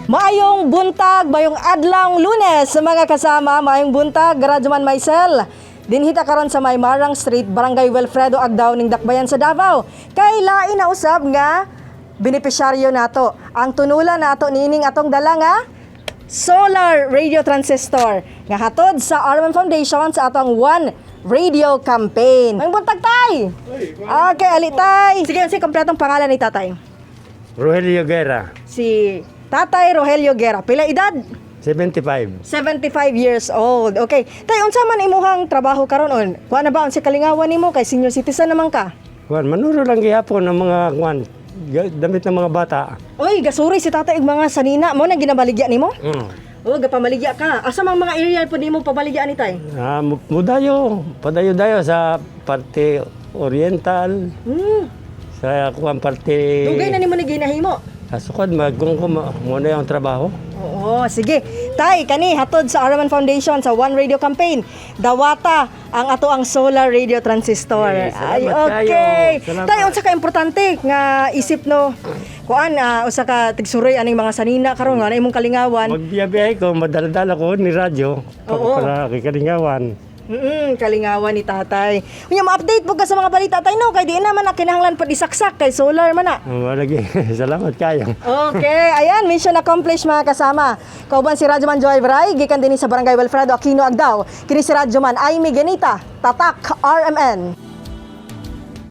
Maayong buntag, mayong adlang Lunes sa mga kasama, maayong buntag, Radyoman Maisel. Dinhita karon sa May Marang Street, Barangay Wilfredo Agdao ning Dakbayan sa Davao. Kay lain na usab nga benepisyaryo nato. Ang tunulan nato nining atong dala nga solar radio transistor nga hatod sa RMN Foundation sa atong One Radio Campaign. Maayong buntag tay. Okay, ali tay. Sige, si kompletong pangalan ni tatay. Rogelio Guerra, Si Tatay Rogelio Guerra. Pila edad? 75. 75 years old. Okay. Tay, unsa man imuhang trabaho karon on? Kuha na ba unsa kalingawan nimo kay senior citizen naman ka? Juan, manuro lang gihapon ng mga damit ng mga bata. Oy, gasuri si tatay ug mga sanina mo nang ginabaligya nimo? Oh, gapamaligya ka. Asa mang mga area pud nimo pabaligya ni tay? Padayo-dayo sa parte oriental, sa kuan parte Dugay na nimo ni ginahimo. sukad magkungkum muna yung trabaho. Oo, sige. Tay, kani hatod sa Araman Foundation sa One Radio Campaign. Dawata ang ato ang solar radio transistor. Ay, salamat okay. kayo. Salamat. Tay, unsa ka importante nga isip no? Kuan usa ka tigsuroy aning mga sanina karon nga na imong kalingawan. Magbiyahe ko, madaladala ko ni radyo Oo. para kay kalingawan. Kalingawan ni tatay. Unya ma-update po ka sa mga balita tay no kay di naman na kinahanglan pa isaksak kay solar man na. Lagi, salamat kayo. Okay, ayan, mission accomplished mga kasama. Kauban si Radyoman Joy Bray, gikan din sa Barangay Wilfredo Aquino Agdao. Kini si Radyoman Aimee Genita, Tatak RMN.